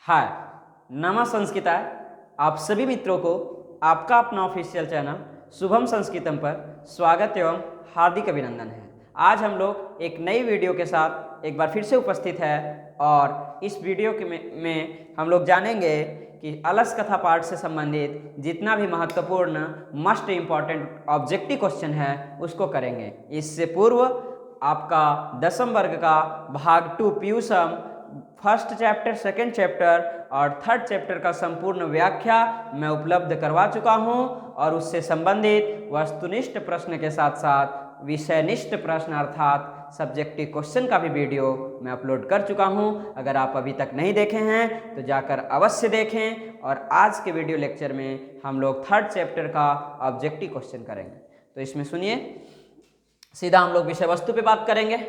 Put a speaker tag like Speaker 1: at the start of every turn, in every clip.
Speaker 1: हाय, नमः संस्कृता। आप सभी मित्रों को आपका अपना ऑफिशियल चैनल शुभम संस्कृतम पर स्वागत एवं हार्दिक अभिनंदन है। आज हम लोग एक नई वीडियो के साथ एक बार फिर से उपस्थित है और इस वीडियो में हम लोग जानेंगे कि अलस कथा पाठ से संबंधित जितना भी महत्वपूर्ण मस्ट इम्पॉर्टेंट ऑब्जेक्टिव क्वेश्चन है उसको करेंगे। इससे पूर्व आपका 10वीं वर्ग का भाग 2 पीयूषम फर्स्ट चैप्टर, सेकंड चैप्टर और थर्ड चैप्टर का संपूर्ण व्याख्या मैं उपलब्ध करवा चुका हूं और उससे संबंधित वस्तुनिष्ठ प्रश्न के साथ साथ विषयनिष्ठ प्रश्न अर्थात सब्जेक्टिव क्वेश्चन का भी वीडियो मैं अपलोड कर चुका हूं। अगर आप अभी तक नहीं देखे हैं तो जाकर अवश्य देखें। और आज के वीडियो लेक्चर में हम लोग थर्ड चैप्टर का ऑब्जेक्टिव क्वेश्चन करेंगे। तो इसमें सुनिए, सीधा हम लोग विषय वस्तु पे बात करेंगे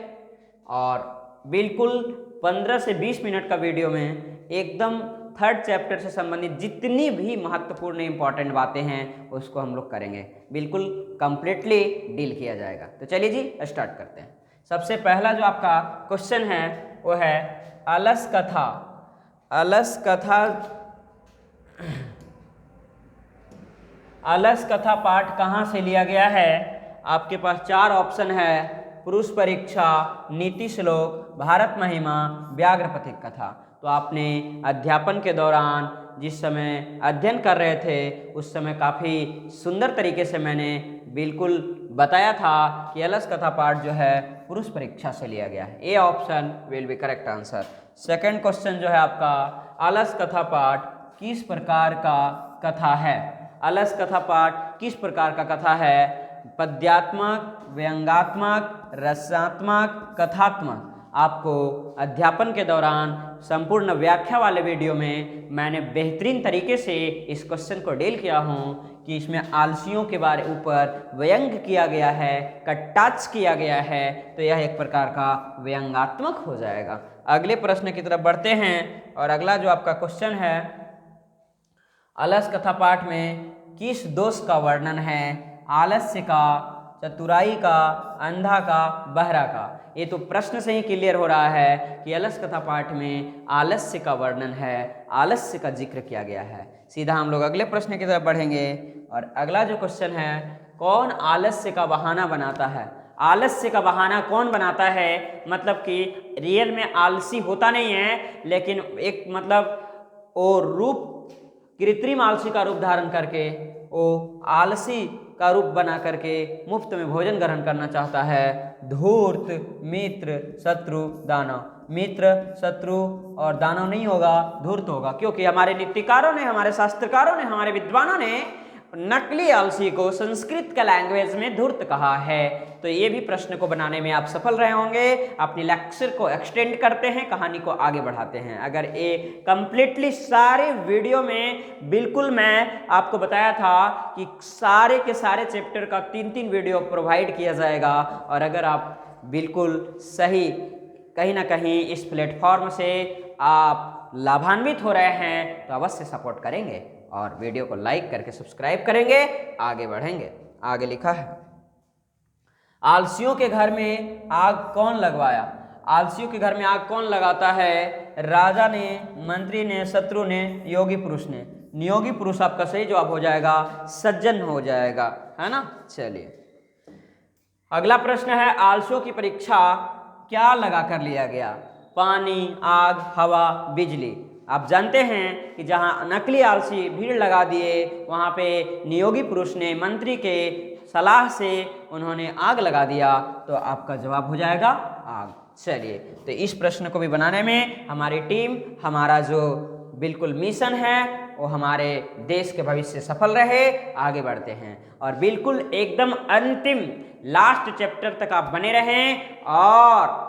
Speaker 1: और बिल्कुल 15 से 20 मिनट का वीडियो में एकदम थर्ड चैप्टर से संबंधित जितनी भी महत्वपूर्ण इंपॉर्टेंट बातें हैं उसको हम लोग करेंगे, बिल्कुल कंप्लीटली डील किया जाएगा। तो चलिए जी स्टार्ट करते हैं। सबसे पहला जो आपका क्वेश्चन है वो है अलस कथा। अलस कथा पाठ कहाँ से लिया गया है? आपके पास 4 ऑप्शन है: पुरुष परीक्षा, नीति श्लोक, भारत महिमा, व्याघ्रपथिक कथा। तो आपने अध्यापन के दौरान जिस समय अध्ययन कर रहे थे उस समय काफ़ी सुंदर तरीके से मैंने बिल्कुल बताया था कि अलस कथा पाठ जो है पुरुष परीक्षा से लिया गया है। A option will be correct answer. Second question जो है आपका, अलस कथा पाठ किस प्रकार का कथा है? अलस कथा पाठ किस प्रकार का कथा है? पद्यात्मक, व्यंग्यात्मक, रसात्मक, कथात्मक। आपको अध्यापन के दौरान संपूर्ण व्याख्या वाले वीडियो में मैंने बेहतरीन तरीके से इस क्वेश्चन को डील किया हूँ कि इसमें आलसियों के बारे ऊपर व्यंग्य किया गया है, कटाक्ष किया गया है, तो यह एक प्रकार का व्यंग्यात्मक हो जाएगा। अगले प्रश्न की तरफ बढ़ते हैं और अगला जो आपका क्वेश्चन है, अलस कथा पाठ में किस दोष का वर्णन है? आलस्य का, चतुराई का, अंधा का, बहरा का। ये तो प्रश्न से ही क्लियर हो रहा है कि अलस कथा पाठ में आलस्य का वर्णन है, आलस्य का जिक्र किया गया है। सीधा हम लोग अगले प्रश्न की तरफ बढ़ेंगे और अगला जो क्वेश्चन है, कौन आलस्य का बहाना बनाता है? आलस्य का बहाना कौन बनाता है? मतलब कि रियल में आलसी होता नहीं है, लेकिन एक मतलब वो रूप कृत्रिम आलसी का रूप धारण करके वो आलसी का रूप बना करके मुफ्त में भोजन ग्रहण करना चाहता है। धूर्त, मित्र, शत्रु, दानव। मित्र, शत्रु और दानव नहीं होगा, धूर्त होगा, क्योंकि हमारे नीतिकारों ने, हमारे शास्त्रकारों ने, हमारे विद्वानों ने नकली आलसी को संस्कृत के लैंग्वेज में धूर्त कहा है। तो ये भी प्रश्न को बनाने में आप सफल रहे होंगे। अपनी लेक्चर को एक्सटेंड करते हैं, कहानी को आगे बढ़ाते हैं। अगर ये कंप्लीटली सारे वीडियो में बिल्कुल मैं आपको बताया था कि सारे के सारे चैप्टर का 3-3 वीडियो प्रोवाइड किया जाएगा और अगर आप बिल्कुल सही कहीं ना कहीं इस प्लेटफॉर्म से आप लाभान्वित हो रहे हैं तो अवश्य सपोर्ट करेंगे और वीडियो को लाइक करके सब्सक्राइब करेंगे। आगे बढ़ेंगे। आगे लिखा है, आलसियों के घर में आग कौन लगवाया? आलसियों के घर में आग कौन लगाता है? राजा ने, मंत्री ने, शत्रु ने, योगी पुरुष ने। नियोगी पुरुष आपका सही जवाब हो जाएगा, सज्जन हो जाएगा, है ना। चलिए अगला प्रश्न है, आलसियों की परीक्षा क्या लगा कर लिया गया? पानी, आग, हवा, बिजली। आप जानते हैं कि जहां नकली आलसी भीड़ लगा दिए वहां पे नियोगी पुरुष ने मंत्री के सलाह से उन्होंने आग लगा दिया, तो आपका जवाब हो जाएगा आग। चलिए, तो इस प्रश्न को भी बनाने में हमारी टीम, हमारा जो बिल्कुल मिशन है वो हमारे देश के भविष्य सफल रहे। आगे बढ़ते हैं और बिल्कुल एकदम अंतिम लास्ट चैप्टर तक आप बने रहें और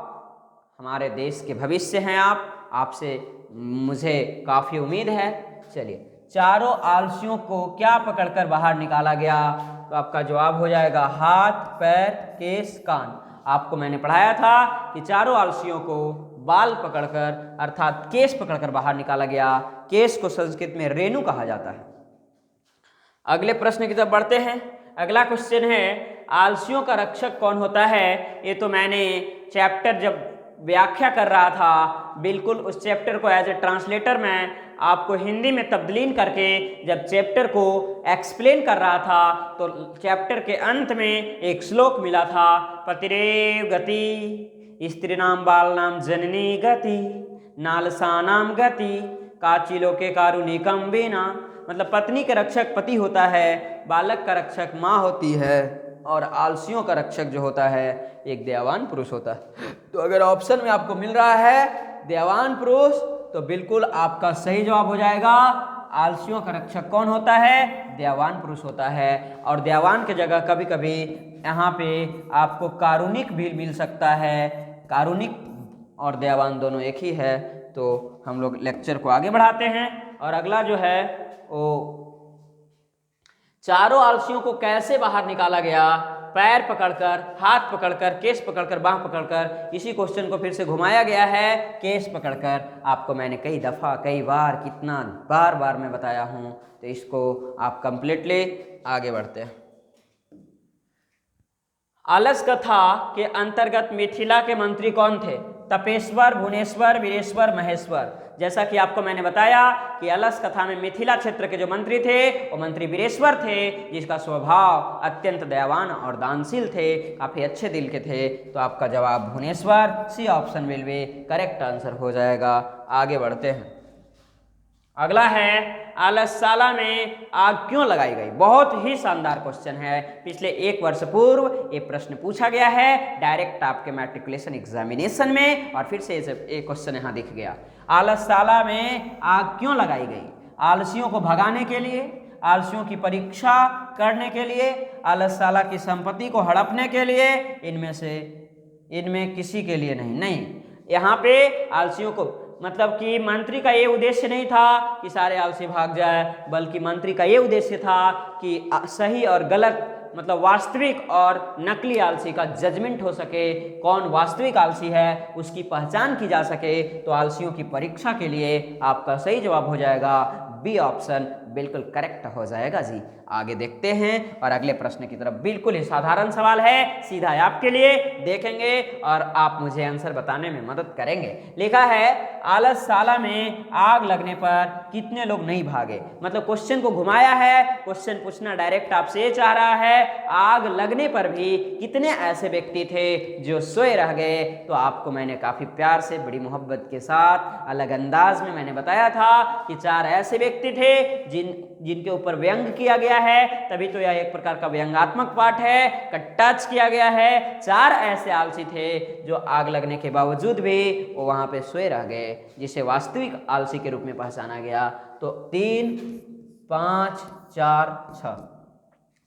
Speaker 1: हमारे देश के भविष्य हैं आप, आपसे मुझे काफ़ी उम्मीद है। चलिए, चारों आलसियों को क्या पकड़कर बाहर निकाला गया? तो आपका जवाब हो जाएगा हाथ, पैर, केस, कान। आपको मैंने पढ़ाया था कि चारों आलसियों को बाल पकड़कर अर्थात केस पकड़कर बाहर निकाला गया। केस को संस्कृत में रेणु कहा जाता है। अगले प्रश्न की तरफ बढ़ते हैं। अगला क्वेश्चन है, आलसियों का रक्षक कौन होता है? ये तो मैंने चैप्टर जब व्याख्या कर रहा था, बिल्कुल उस चैप्टर को एज ए ट्रांसलेटर मैं आपको हिंदी में तब्दीलीन करके जब चैप्टर को एक्सप्लेन कर रहा था तो चैप्टर के अंत में एक श्लोक मिला था, पतिरेव गति स्त्रीणाम बालनाम जननी गति नालसानाम गति काचिलोके कारुणिकम बिना। मतलब पत्नी का रक्षक पति होता है, बालक का रक्षक माँ होती है और आलसियों का रक्षक जो होता है एक दयावान पुरुष होता है। तो अगर ऑप्शन में आपको मिल रहा है दयावान पुरुष तो बिल्कुल आपका सही जवाब हो जाएगा। आलसियों का रक्षक कौन होता है? दयावान पुरुष होता है। और दयावान की जगह कभी कभी यहाँ पे आपको कारुणिक भी मिल सकता है। कारुणिक और दयावान दोनों एक ही है। तो हम लोग लेक्चर को आगे बढ़ाते हैं और अगला जो है वो चारों आलसियों को कैसे बाहर निकाला गया, पैर पकड़कर, हाथ पकड़कर, केस पकड़कर, बांह पकड़कर। इसी क्वेश्चन को फिर से घुमाया गया है केस पकड़कर। आपको मैंने कई दफ़ा, कई बार, कितना बार मैं बताया हूँ। तो इसको आप कंप्लीटली आगे बढ़ते हैं। आलस कथा के अंतर्गत मिथिला के मंत्री कौन थे? तपेश्वर, भुवनेश्वर, वीरेश्वर, महेश्वर। जैसा कि आपको मैंने बताया कि अलस कथा में मिथिला क्षेत्र के जो मंत्री थे वो मंत्री वीरेश्वर थे, जिसका स्वभाव अत्यंत दयावान और दानशील थे, काफ़ी अच्छे दिल के थे। तो आपका जवाब Bhubaneswar, C option will be correct answer हो जाएगा। आगे बढ़ते हैं। अगला है आलसशाला में आग क्यों लगाई गई? बहुत ही शानदार क्वेश्चन है। पिछले एक वर्ष पूर्व ये प्रश्न पूछा गया है डायरेक्ट आपके मैट्रिकुलेशन एग्जामिनेशन में और फिर से ये क्वेश्चन यहाँ दिख गया। आलसशाला में आग क्यों लगाई गई? आलसियों को भगाने के लिए, आलसियों की परीक्षा करने के लिए, आलसशाला की संपत्ति को हड़पने के लिए, इनमें किसी के लिए नहीं। यहाँ पे आलसियों को मतलब कि मंत्री का ये उद्देश्य नहीं था कि सारे आलसी भाग जाए, बल्कि मंत्री का ये उद्देश्य था कि सही और गलत मतलब वास्तविक और नकली आलसी का जजमेंट हो सके, कौन वास्तविक आलसी है उसकी पहचान की जा सके। तो आलसियों की परीक्षा के लिए आपका सही जवाब हो जाएगा बी ऑप्शन, बिल्कुल करेक्ट हो जाएगा जी। आगे देखते हैं और अगले प्रश्न की तरफ। बिल्कुल ही साधारण सवाल है, सीधा आपके लिए, देखेंगे और आप मुझे आंसर बताने में मदद करेंगे। लिखा है आलसशाला में आग लगने पर कितने लोग नहीं भागे? मतलब क्वेश्चन को घुमाया है, क्वेश्चन पूछना डायरेक्ट आपसे ये चाह रहा है आग लगने पर भी कितने ऐसे व्यक्ति थे जो सोए रह गए। तो आपको मैंने काफी प्यार से, बड़ी मोहब्बत के साथ, अलग अंदाज में मैंने बताया था कि 4 ऐसे व्यक्ति थे जिनके ऊपर व्यंग किया गया है, तभी तो यह एक प्रकार का व्यंगात्मक पाठ है, टच किया गया है। 4 ऐसे आलसी थे जो आग लगने के बावजूद भी वो वहां पे सोए रह गए, जिसे वास्तविक आलसी के रूप में पहचाना गया। तो 3, 5, 4, 6,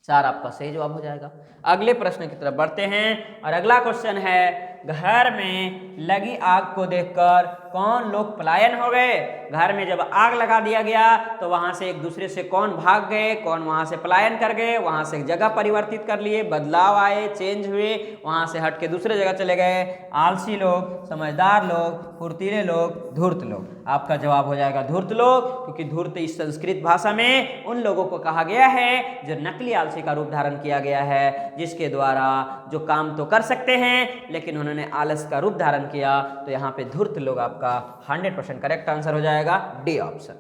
Speaker 1: 4 आपका सही जवाब हो जाएगा। अगले प्रश्न की तरफ बढ़ते हैं और अगला क्वेश्चन है घर में लगी आग को देखकर कौन लोग पलायन हो गए? घर में जब आग लगा दिया गया तो वहां से एक दूसरे से कौन भाग गए, कौन वहां से पलायन कर गए, वहां से जगह परिवर्तित कर लिए, बदलाव आए, चेंज हुए, वहां से हट के दूसरे जगह चले गए। आलसी लोग, समझदार लोग, फुर्तीले लोग, धूर्त लोग। आपका जवाब हो जाएगा धूर्त लोग, क्योंकि धूर्त इस संस्कृत भाषा में उन लोगों को कहा गया है जो नकली आलसी का रूप धारण किया गया है, जिसके द्वारा जो काम तो कर सकते हैं लेकिन उन्होंने आलस का रूप धारण किया। तो यहाँ पे धूर्त लोग आपका 100% करेक्ट आंसर हो जाएगा, डी ऑप्शन।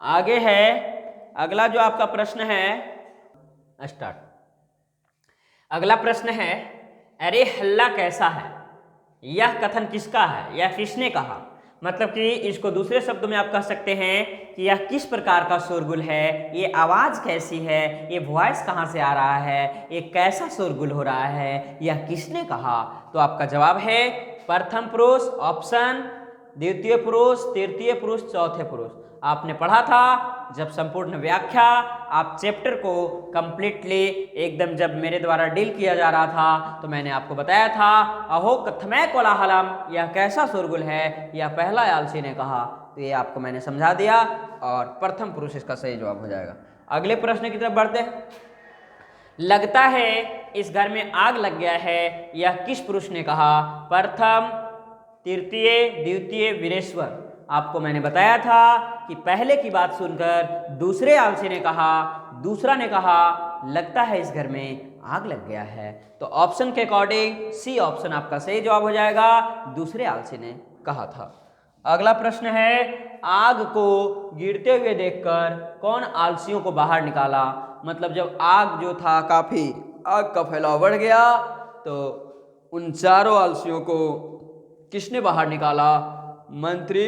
Speaker 1: आगे है अगला जो आपका प्रश्न है, स्टार्ट। अगला प्रश्न है अरे हल्ला कैसा है? यह कथन किसका है? यह किसने कहा? मतलब कि इसको दूसरे शब्दों में आप कह सकते हैं कि यह किस प्रकार का शोरगुल है, ये आवाज़ कैसी है, ये वॉइस कहाँ से आ रहा है, ये कैसा शोरगुल हो रहा है, यह किसने कहा? तो आपका जवाब है प्रथम पुरुष ऑप्शन, द्वितीय पुरुष, तृतीय पुरुष, चौथे पुरुष। आपने पढ़ा था जब संपूर्ण व्याख्या आप चैप्टर को कंप्लीटली एकदम जब मेरे द्वारा डील किया जा रहा था तो मैंने आपको बताया था अहो कथमय कोलाहलम, यह कैसा शोरगुल है, यह पहला आलसी ने कहा। तो ये आपको मैंने समझा दिया और प्रथम पुरुष इसका सही जवाब हो जाएगा। अगले प्रश्न की तरफ बढ़ते हैं। लगता है इस घर में आग लग गया है, यह किस पुरुष ने कहा? प्रथम, तृतीय, द्वितीय, वीरेश्वर। आपको मैंने बताया था कि पहले की बात सुनकर दूसरे आलसी ने कहा, दूसरा ने कहा लगता है इस घर में आग लग गया है। तो ऑप्शन के अकॉर्डिंग सी ऑप्शन आपका सही जवाब हो जाएगा, दूसरे आलसी ने कहा था। अगला प्रश्न है, आग को गिरते हुए देखकर कौन आलसियों को बाहर निकाला? मतलब जब आग जो था काफी आग का फैलाव बढ़ गया तो उन चारों आलसियों को किसने बाहर निकाला? मंत्री,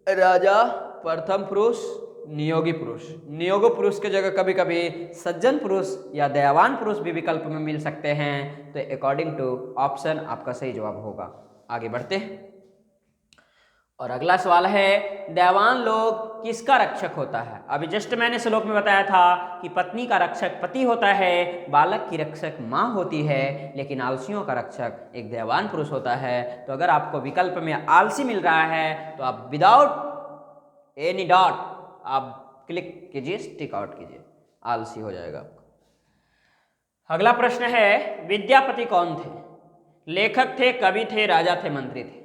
Speaker 1: राजा, प्रथम पुरुष, नियोगी पुरुष। नियोगी पुरुष के जगह कभी कभी सज्जन पुरुष या दयावान पुरुष भी विकल्प में मिल सकते हैं। तो अकॉर्डिंग टू ऑप्शन आपका सही जवाब होगा। आगे बढ़ते हैं और अगला सवाल है, दयावान लोग किसका रक्षक होता है? अभी जस्ट मैंने श्लोक में बताया था कि पत्नी का रक्षक पति होता है, बालक की रक्षक माँ होती है, लेकिन आलसियों का रक्षक एक दयावान पुरुष होता है। तो अगर आपको विकल्प में आलसी मिल रहा है तो आप विदाउट एनी डॉट आप क्लिक कीजिए, टिक आउट कीजिए, आलसी हो जाएगा। अगला प्रश्न है, विद्यापति कौन थे? लेखक थे, कवि थे, राजा थे, मंत्री थे?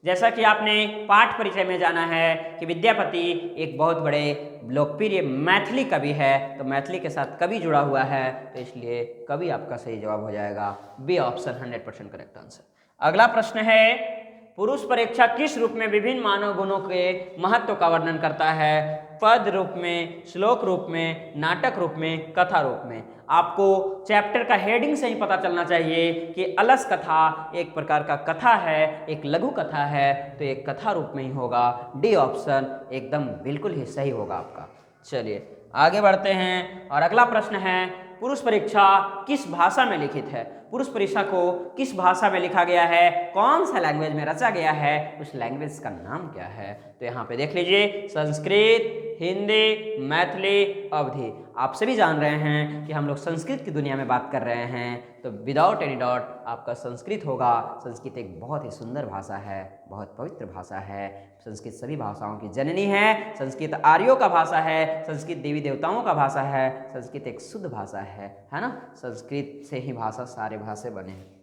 Speaker 1: जैसा कि आपने पाठ परिचय में जाना है कि विद्यापति एक बहुत बड़े लोकप्रिय मैथिली कवि है, तो मैथिली के साथ कवि जुड़ा हुआ है, तो इसलिए कवि आपका सही जवाब हो जाएगा, बी ऑप्शन 100% करेक्ट आंसर। अगला प्रश्न है, पुरुष परीक्षा किस रूप में विभिन्न मानव गुणों के महत्व का वर्णन करता है? पद रूप में, श्लोक रूप में, नाटक रूप में, कथा रूप में? आपको चैप्टर का हेडिंग से ही पता चलना चाहिए कि अलस कथा एक प्रकार का कथा है, एक लघु कथा है, तो एक कथा रूप में ही होगा। डी ऑप्शन एकदम बिल्कुल ही सही होगा आपका। चलिए आगे बढ़ते हैं और अगला प्रश्न है, पुरुष परीक्षा किस भाषा में लिखित है? पुरुष परीक्षा को किस भाषा में लिखा गया है? कौन सा लैंग्वेज में रचा गया है? उस लैंग्वेज का नाम क्या है? तो यहाँ पे देख लीजिए, संस्कृत, हिंदी, मैथिली, अवधी। आप सभी जान रहे हैं कि हम लोग संस्कृत की दुनिया में बात कर रहे हैं, तो विदाउट एनी डॉट आपका संस्कृत होगा। संस्कृत एक बहुत ही सुंदर भाषा है, बहुत पवित्र भाषा है। संस्कृत सभी भाषाओं की जननी है। संस्कृत आर्यों का भाषा है, संस्कृत देवी देवताओं का भाषा है, संस्कृत एक शुद्ध भाषा है ना? संस्कृत से ही भाषा सारे भाषा बने हैं।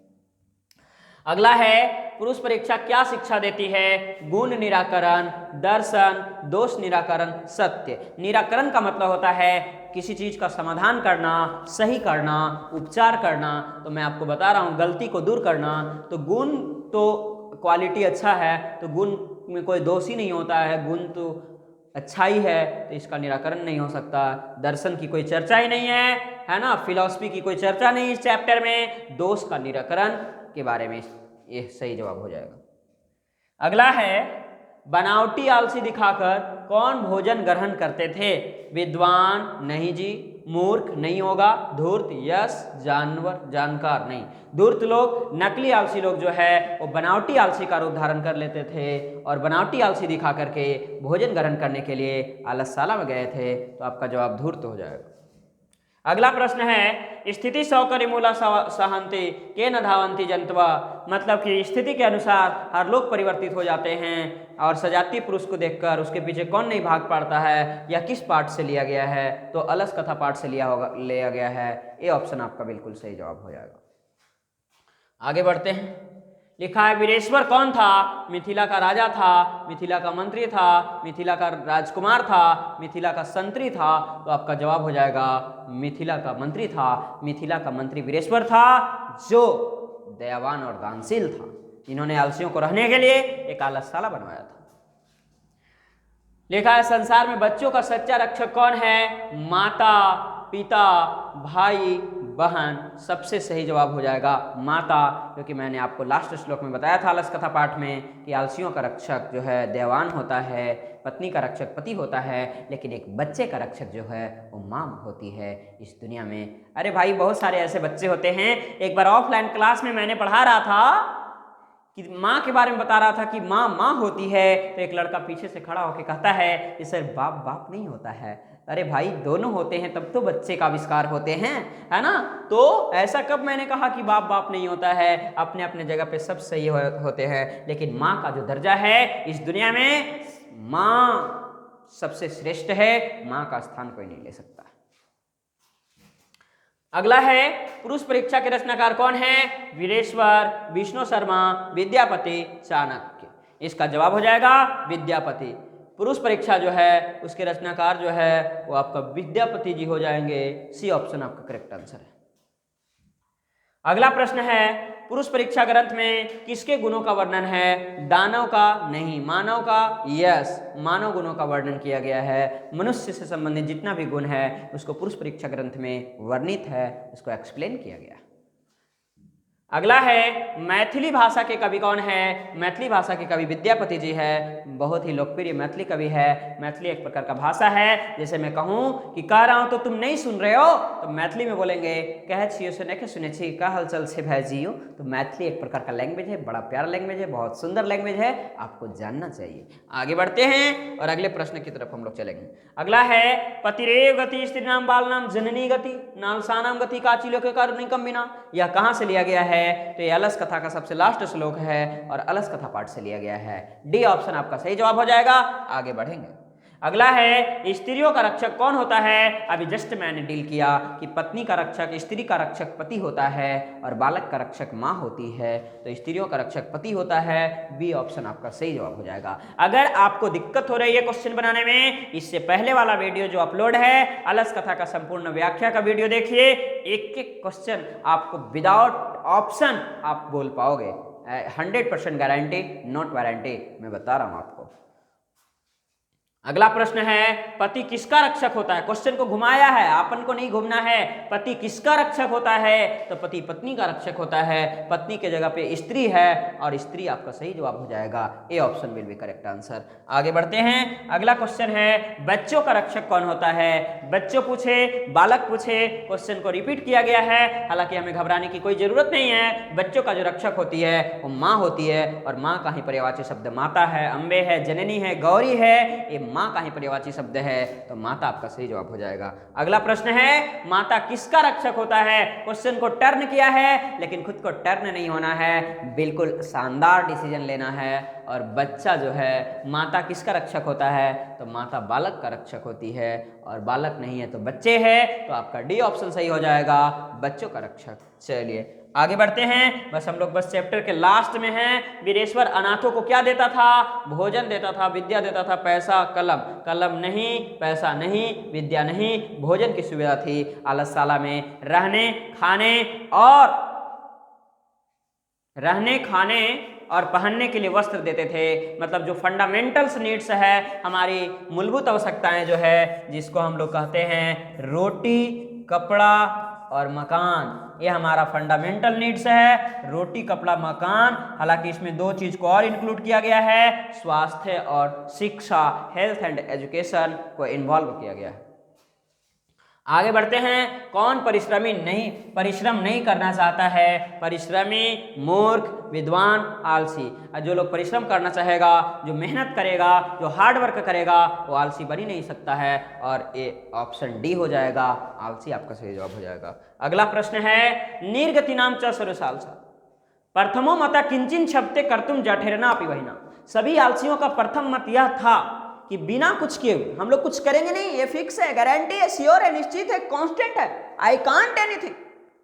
Speaker 1: अगला है, पुरुष परीक्षा क्या शिक्षा देती है? गुण निराकरण, दर्शन, दोष निराकरण, सत्य। निराकरण का मतलब होता है किसी चीज का समाधान करना, सही करना, उपचार करना। तो मैं आपको बता रहा हूँ, गलती को दूर करना। तो गुण तो क्वालिटी अच्छा है, तो गुण में कोई दोष ही नहीं होता है, गुण तो अच्छा ही है, तो इसका निराकरण नहीं हो सकता। दर्शन की कोई चर्चा ही नहीं है ना? फिलॉसफी की कोई चर्चा नहीं इस चैप्टर में। दोष का निराकरण के बारे में ये सही जवाब हो जाएगा। अगला है, बनावटी आलसी दिखाकर कौन भोजन ग्रहण करते थे? विद्वान नहीं जी, मूर्ख नहीं होगा, धूर्त यस, जानवर जानकार नहीं। धूर्त लोग, नकली आलसी लोग जो है वो बनावटी आलसी का रूप धारण कर लेते थे और बनावटी आलसी दिखा करके भोजन ग्रहण करने के लिए आलसशाला में गए थे, तो आपका जवाब धूर्त हो जाएगा। अगला प्रश्न है, स्थिति सौकर्य मूला सहंति के न धावंती जंतवा। मतलब कि स्थिति के अनुसार हर लोग परिवर्तित हो जाते हैं और सजातीय पुरुष को देखकर उसके पीछे कौन नहीं भाग पड़ता है? यह किस पाठ से लिया गया है? तो अलस कथा पाठ से लिया गया है। ये ऑप्शन आपका बिल्कुल सही जवाब हो जाएगा। आगे बढ़ते हैं। लिखा है, वीरेश्वर कौन था? मिथिला का राजा था, मिथिला का मंत्री था, मिथिला का राजकुमार था, मिथिला का संतरी था? तो आपका जवाब हो जाएगा मिथिला का मंत्री था। मिथिला का मंत्री वीरेश्वर था, जो दयावान और दानशील था, जिन्होंने आलसियों को रहने के लिए एक आलसशाला बनवाया था। लिखा है, संसार में बच्चों का सच्चा रक्षक कौन है? माता, पिता, भाई, बहन। सबसे सही जवाब हो जाएगा माता, क्योंकि मैंने आपको लास्ट श्लोक में बताया था अलस कथा पाठ में कि आलसियों का रक्षक जो है दयावान होता है, पत्नी का रक्षक पति होता है, लेकिन एक बच्चे का रक्षक जो है वो माँ होती है इस दुनिया में। अरे भाई, बहुत सारे ऐसे बच्चे होते हैं। एक बार ऑफलाइन क्लास में मैंने पढ़ा रहा था कि माँ के बारे में बता रहा था कि माँ माँ होती है, तो एक लड़का पीछे से खड़ा होकर कहता है कि सर बाप बाप नहीं होता है। अरे भाई, दोनों होते हैं तब तो बच्चे का आविष्कार होते हैं, है ना? तो ऐसा कब मैंने कहा कि बाप बाप नहीं होता है? अपने अपने जगह पे सब सही होते हैं, लेकिन माँ का जो दर्जा है इस दुनिया में, माँ सबसे श्रेष्ठ है। माँ का स्थान कोई नहीं ले सकता। अगला है, पुरुष परीक्षा के रचनाकार कौन है? वीरेश्वर, विष्णु शर्मा, विद्यापति, चाणक्य। इसका जवाब हो जाएगा विद्यापति। पुरुष परीक्षा जो है उसके रचनाकार जो है वो आपका विद्यापति जी हो जाएंगे। सी ऑप्शन आपका करेक्ट आंसर है। अगला प्रश्न है, पुरुष परीक्षा ग्रंथ में किसके गुणों का वर्णन है? दानव का नहीं, मानव का। यस, मानव गुणों का वर्णन किया गया है। मनुष्य से संबंधित जितना भी गुण है उसको पुरुष परीक्षा ग्रंथ में वर्णित है, उसको एक्सप्लेन किया गया। अगला है, मैथिली भाषा के कवि कौन है? मैथिली भाषा के कवि विद्यापति जी है। बहुत ही लोकप्रिय मैथिली कवि है। मैथिली एक प्रकार का भाषा है। जैसे मैं कहूँ कि कह रहा हूँ तो तुम नहीं सुन रहे हो, तो मैथिली में बोलेंगे कहे छियो सुने के सुने छी का हलचल से भैजियो। तो मैथिली एक प्रकार का लैंग्वेज है, बड़ा प्यारा लैंग्वेज है, बहुत सुंदर लैंग्वेज है, आपको जानना चाहिए। आगे बढ़ते हैं और अगले प्रश्न की तरफ हम लोग चलेंगे। अगला है, पतिरेव गति स्त्री नाम बाल नाम जननी गति नालसानाम गति काचिलो के कारुणिकम बिना। यह कहाँ से लिया गया है? तो ये अलस कथा का सबसे लास्ट श्लोक है और अलस कथा पाठ से लिया गया है। डी ऑप्शन आपका सही जवाब हो जाएगा। आगे बढ़ेंगे। अगला है, स्त्रियों का रक्षक कौन होता है? अभी जस्ट मैंने डील किया कि पत्नी का रक्षक, स्त्री का रक्षक पति होता है और बालक का रक्षक माँ होती है। तो स्त्रियों का रक्षक पति होता है। बी ऑप्शन आपका सही जवाब हो जाएगा। अगर आपको दिक्कत हो रही है क्वेश्चन बनाने में, इससे पहले वाला वीडियो जो अपलोड है अलस कथा का संपूर्ण व्याख्या का वीडियो देखिए। एक एक क्वेश्चन आपको विदाउट ऑप्शन आप बोल पाओगे। 100% गारंटी, नॉट वारंटी, मैं बता रहा हूं आपको। अगला प्रश्न है, पति किसका रक्षक होता है? क्वेश्चन को घुमाया है, आपन को नहीं घूमना है। पति किसका रक्षक होता है? तो पति पत्नी का रक्षक होता है। पत्नी के जगह पे स्त्री है और स्त्री आपका सही जवाब हो जाएगा। A option will be correct answer. आगे बढ़ते हैं। अगला क्वेश्चन है, बच्चों का रक्षक कौन होता है? बच्चों पूछे, बालक पूछे, क्वेश्चन को रिपीट किया गया है। हालांकि हमें घबराने की कोई जरूरत नहीं है। बच्चों का जो रक्षक होती है वो माँ होती है और माँ का ही पर्यायवाची शब्द माता है, अम्बे है, जननी है, गौरी है। ये माँ का ही पर्यायवाची शब्द है, तो माता आपका सही जवाब हो जाएगा। अगला प्रश्न है, माता किसका रक्षक होता है? क्वेश्चन को टर्न किया है, लेकिन खुद को टर्न नहीं होना है, बिल्कुल शानदार डिसीजन लेना है। और बच्चा जो है, माता किसका रक्षक होता है? तो माता बालक का रक्षक होती है और बालक नहीं है तो बच्चे हैं, तो आपका डी ऑप्शन सही हो जाएगा, बच्चों का रक्षक। चलिए आगे बढ़ते हैं। बस हम लोग बस चैप्टर के लास्ट में हैं। वीरेश्वर अनाथों को क्या देता था? भोजन देता था, विद्या देता था, पैसा, कलम। कलम नहीं, पैसा नहीं, विद्या नहीं, भोजन की सुविधा थी। आलसशाला में रहने खाने और पहनने के लिए वस्त्र देते थे। मतलब जो फंडामेंटल्स नीड्स है, हमारी मूलभूत आवश्यकताएं जो है, जिसको हम लोग कहते हैं रोटी, कपड़ा और मकान, ये हमारा फंडामेंटल नीड्स है। रोटी, कपड़ा, मकान। हालांकि इसमें दो चीज को और इंक्लूड किया गया है, स्वास्थ्य और शिक्षा, हेल्थ एंड एजुकेशन को इन्वॉल्व किया गया है। आगे बढ़ते हैं। कौन परिश्रम नहीं करना चाहता है? परिश्रमी, मूर्ख, विद्वान, आलसी। जो लोग परिश्रम करना चाहेगा, जो मेहनत करेगा, जो हार्ड वर्क करेगा, वो आलसी बन ही नहीं सकता है। और ये ऑप्शन डी हो जाएगा, आलसी आपका सही जवाब हो जाएगा। अगला प्रश्न है, निर्गति नाम च सरुसालसा प्रथमो मता किंचिन छपते कर्तुम जठेरना अपि वहिना। सभी आलसियों का प्रथम मत यह था कि बिना कुछ किए हुए हम लोग कुछ करेंगे नहीं, ये फिक्स है, गारंटी है, श्योर है, निश्चित है, कांस्टेंट है, आई कांट एनीथिंग।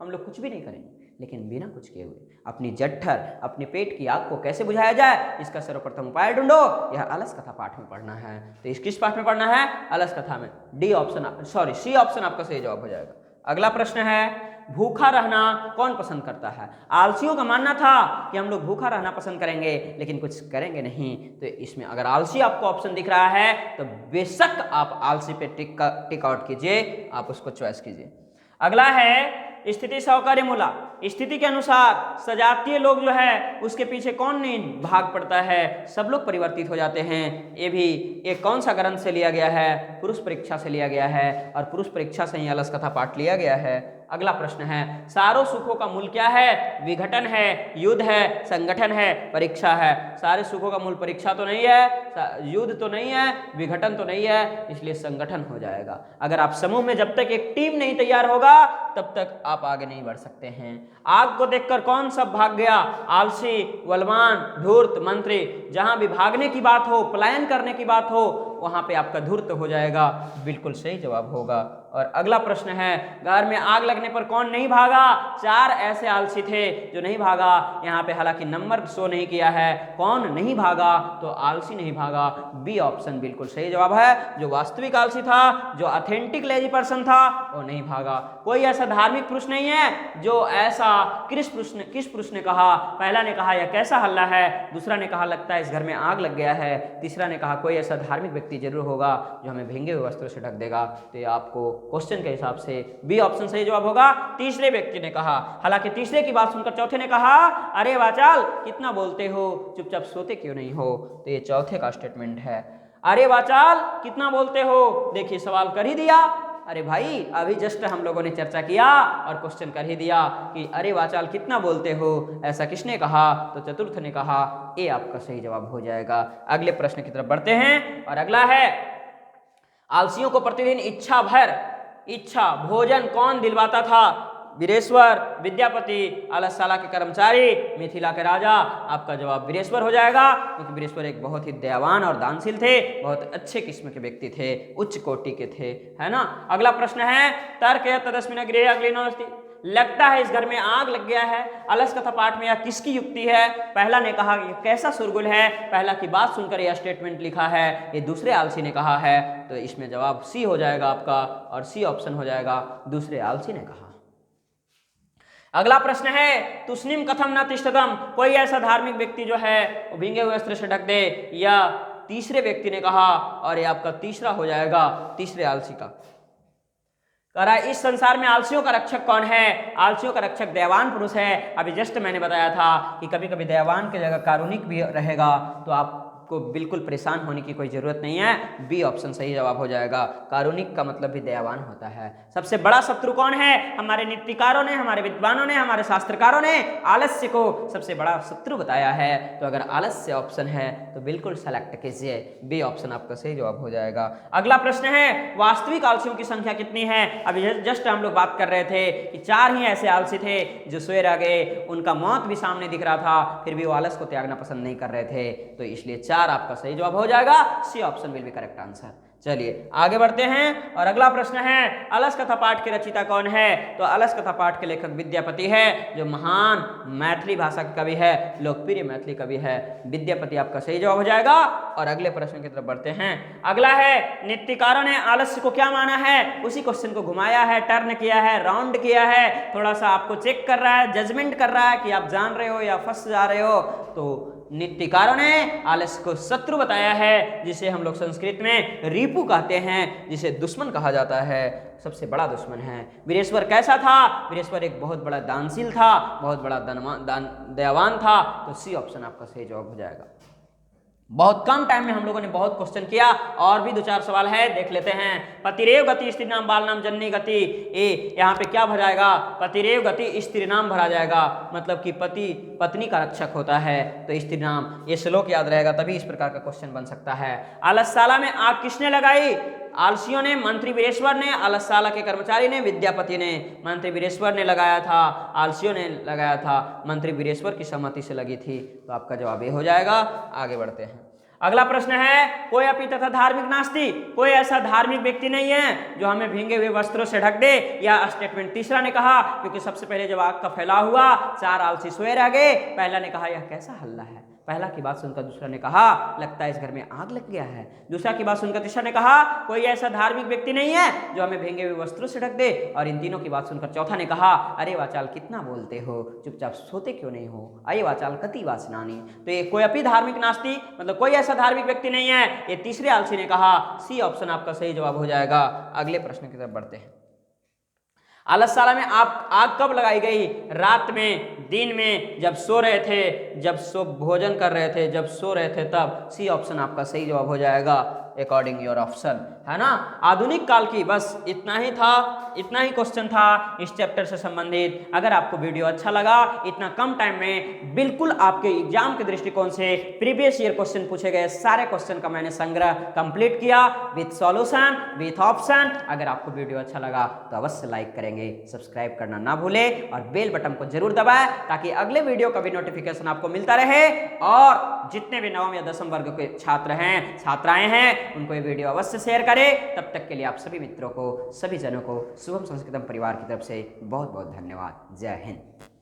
Speaker 1: हम लोग कुछ भी नहीं करेंगे, लेकिन बिना कुछ किए हुए अपनी जठर, अपने पेट की आग को कैसे बुझाया जाए, इसका सर्वप्रथम उपाय ढूंढो। यह अलस कथा पाठ में पढ़ना है। तो इस किस पाठ में पढ़ना है? अलस कथा में। D option, sorry, C option आपका सही जवाब हो जाएगा। अगला प्रश्न है, भूखा रहना कौन पसंद करता है? आलसियों का मानना था कि हम लोग भूखा रहना पसंद करेंगे, लेकिन कुछ करेंगे नहीं। तो इसमें अगर आलसी आपको ऑप्शन दिख रहा है तो बेशक आप आलसी पे टिक आउट कीजिए, आप उसको चॉइस कीजिए। अगला है, स्थिति सहकार्य मूला। स्थिति के अनुसार सजातीय लोग जो है उसके पीछे कौन नहीं भाग पड़ता है? सब लोग परिवर्तित हो जाते हैं। ये भी एक कौन सा ग्रंथ से लिया गया है? पुरुष परीक्षा से लिया गया है और पुरुष परीक्षा से ही अलस कथा पाठ लिया गया है। अगला प्रश्न है, सारों सुखों का मूल क्या है? विघटन है, युद्ध है, संगठन है, परीक्षा है। सारे सुखों का मूल परीक्षा तो नहीं है, युद्ध तो नहीं है, विघटन तो नहीं है, इसलिए संगठन हो जाएगा। अगर आप समूह में जब तक एक टीम नहीं तैयार होगा तब तक आप आगे नहीं बढ़ सकते हैं। आग को देखकर कौन सब भाग गया? आलसी, बलवान, धूर्त, मंत्री। जहां भी भागने की बात हो, पलायन करने की बात हो, वहां पे आपका धूर्त हो जाएगा, बिल्कुल सही जवाब होगा। और अगला प्रश्न है, घर में आग लगने पर कौन नहीं भागा? 4 ऐसे आलसी थे जो नहीं भागा। यहाँ पे हालांकि नंबर शो नहीं किया है, कौन नहीं भागा? तो आलसी नहीं भागा, बी ऑप्शन बिल्कुल सही जवाब है। जो वास्तविक आलसी था, जो ऑथेंटिक लेजी पर्सन था, वो नहीं भागा। कोई ऐसा धार्मिक पुरुष नहीं है जो ऐसा किस पुरुष ने कहा, पहला ने कहा यह कैसा हल्ला है, दूसरा ने कहा लगता है इस घर में आग लग गया है, तीसरा ने कहा कोई ऐसा धार्मिक व्यक्ति जरूर होगा जो हमें भींगे हुए वस्त्रों से ढक देगा। तो ये आपको क्वेश्चन के हिसाब से बी ऑप्शन सही जवाब होगा। तीसरे व्यक्ति ने कहा, हालांकि तीसरे की बात सुनकर चौथे ने कहा अरे वाचाल कितना बोलते हो, चुपचाप सोते क्यों नहीं हो। तो ये चौथे का स्टेटमेंट है, अरे वाचाल कितना बोलते हो। देखिए सवाल कर ही दिया, अरे भाई अभी जस्ट हम लोगों ने चर्चा किया और क्वेश्चन कर ही दिया कि अरे वाचाल कितना बोलते हो, ऐसा किसने कहा। तो चतुर्थ ने कहा, ए आपका सही जवाब हो जाएगा। अगले प्रश्न की तरफ बढ़ते हैं और अगला है, आलसियों को प्रतिदिन इच्छा भोजन कौन दिलवाता था। वीरेश्वर, विद्यापति, आलसशाला के कर्मचारी, मिथिला के राजा। आपका जवाब वीरेश्वर हो जाएगा, क्योंकि वीरेश्वर एक बहुत ही दयावान और दानशील थे, बहुत अच्छे किस्म के व्यक्ति थे, उच्च कोटि के थे, है ना। अगला प्रश्न है, तर्क तदस्मिन् गृहे अग्निनो अस्ति। लगता है इस घर में आग लग गया है। अलस कथा पाठ में यह किसकी युक्ति है। पहला ने कहा ये कैसा शोरगुल है, पहला की बात सुनकर यह स्टेटमेंट लिखा है, ये दूसरे आलसी ने कहा है। तो इसमें जवाब सी हो जाएगा आपका, और सी ऑप्शन हो जाएगा, दूसरे आलसी ने कहा। अगला प्रश्न है, तुष्णीम कथम न तिष्ठतम। कोई ऐसा धार्मिक व्यक्ति जो है वो भींगे हुए वस्त्र से ढक दे, या तीसरे व्यक्ति ने कहा, और ये आपका तीसरा हो जाएगा, तीसरे आलसी का। कह रहा है इस संसार में आलसियों का रक्षक कौन है। आलसियों का रक्षक दयावान पुरुष है। अभी जस्ट मैंने बताया था कि कभी कभी दयावान की जगह कारुणिक भी रहेगा, तो आपको बिल्कुल परेशान होने की कोई जरूरत नहीं है। बी ऑप्शन सही जवाब हो जाएगा। कारुणिक का मतलब भी दयावान होता है। सबसे बड़ा शत्रु कौन है। हमारे नीतिकारों ने, हमारे विद्वानों ने, हमारे शास्त्रकारों ने आलस्य को सबसे बड़ा शत्रु बताया है। तो अगर आलस्य ऑप्शन है तो बिल्कुल सेलेक्ट कीजिए, बी ऑप्शन आपका सही जवाब हो जाएगा। अगला प्रश्न है, वास्तविक आलसियों की संख्या कितनी है। अभी जस्ट हम लोग बात कर रहे थे कि 4 ही ऐसे आलसी थे जो सोए रह गए, उनका मौत भी सामने दिख रहा था, फिर भी वो आलस को त्यागना पसंद नहीं कर रहे थे। तो इसलिए 4 आपका सही जवाब हो जाएगा। C option will be correct answer. चलिए आगे बढ़ते हैं और अगला प्रश्न है, अलस कथा पाठ के रचयिता कौन है। तो अलस कथा पाठ के लेखक विद्यापति है, जो महान मैथिली भाषा के कवि है, लोकप्रिय मैथिली कवि है। विद्यापति आपका सही जवाब हो जाएगा। और अगले प्रश्न की तरफ बढ़ते हैं। अगला है, नित्यकारों ने आलस्य को क्या माना है। उसी क्वेश्चन को घुमाया है, टर्न किया है, राउंड किया है, थोड़ा सा आपको चेक कर रहा है, जजमेंट कर रहा है कि आप जान रहे हो या फंस जा रहे हो। तो नित्यकारों ने आलस्य को शत्रु बताया है, जिसे हम लोग संस्कृत में रिपु कहते हैं, जिसे दुश्मन कहा जाता है, सबसे बड़ा दुश्मन है। वीरेश्वर कैसा था। वीरेश्वर एक बहुत बड़ा दानशील था, बहुत बड़ा दयावान था। तो सी ऑप्शन आपका सही जवाब हो जाएगा। बहुत कम टाइम में हम लोगों ने बहुत क्वेश्चन किया, और भी 2-4 सवाल है, देख लेते हैं। पतिरेव गति स्त्री नाम बाल नाम जननी गति। ए यहाँ पे क्या भरा जाएगा, पतिरेव गति स्त्री नाम भरा जाएगा, मतलब कि पति पत्नी का रक्षक होता है, तो स्त्री नाम। ये श्लोक याद रहेगा, तभी इस प्रकार का क्वेश्चन बन सकता है। आलसशाला में आग किसने लगाई। आलसियों ने, मंत्री वीरेश्वर ने, आलसशाला के कर्मचारी ने, विद्यापति ने। मंत्री वीरेश्वर ने लगाया था, आलसियों ने लगाया था, मंत्री वीरेश्वर की सहमति से लगी थी। तो आपका जवाब ये हो जाएगा। आगे बढ़ते हैं। अगला प्रश्न है, कोई अपि तथा धार्मिक नास्ति। कोई ऐसा धार्मिक व्यक्ति नहीं है जो हमें भींगे हुए वस्त्रों से ढक दे। या स्टेटमेंट तीसरा ने कहा, क्योंकि सबसे पहले जब आग का फैलाव हुआ 4 आलसी सोए रह गए। पहला ने कहा यह कैसा हल्ला है। पहला की बात सुनकर दूसरा ने कहा लगता है इस घर में आग लग गया है। दूसरा की बात सुनकर तीसरा ने कहा कोई ऐसा धार्मिक व्यक्ति नहीं है जो हमें भींगे हुए वस्त्रों से ढक दे। और इन तीनों की बात सुनकर चौथा ने कहा अरे वाचाल कितना बोलते हो, चुपचाप सोते क्यों नहीं हो, अये वाचाल कति वासनानी। तो ये कोई अपनी धार्मिक नास्ति, मतलब कोई ऐसा धार्मिक व्यक्ति नहीं है, ये तीसरे आलसी ने कहा। सी ऑप्शन आपका सही जवाब हो जाएगा। अगले प्रश्न की तरफ बढ़ते हैं। आलसशाला में आग कब लगाई गई। रात में, दिन में, जब सो रहे थे, जब भोजन कर रहे थे, जब सो रहे थे तब। सी ऑप्शन आपका सही जवाब हो जाएगा अकॉर्डिंग योर ऑप्शन, है ना। आधुनिक काल की बस इतना ही था, इतना ही क्वेश्चन था इस चैप्टर से संबंधित। अगर आपको वीडियो अच्छा लगा, इतना कम टाइम में बिल्कुल आपके एग्जाम के दृष्टिकोण से प्रीवियस ईयर क्वेश्चन पूछे गए सारे क्वेश्चन का मैंने संग्रह कंप्लीट किया विथ सॉल्यूशन, विथ ऑप्शन। अगर आपको वीडियो अच्छा लगा तो अवश्य लाइक करेंगे, सब्सक्राइब करना ना भूलें और बेल बटन को जरूर दबाएं ताकि अगले वीडियो का भी नोटिफिकेशन आपको मिलता रहे। और जितने भी 9वीं या 10वीं वर्ग के छात्र हैं, छात्राएं हैं, उनको ये वीडियो अवश्य शेयर करें। तब तक के लिए आप सभी मित्रों को, सभी जनों को शुभम संस्कृतम परिवार की तरफ से बहुत बहुत धन्यवाद। जय हिंद।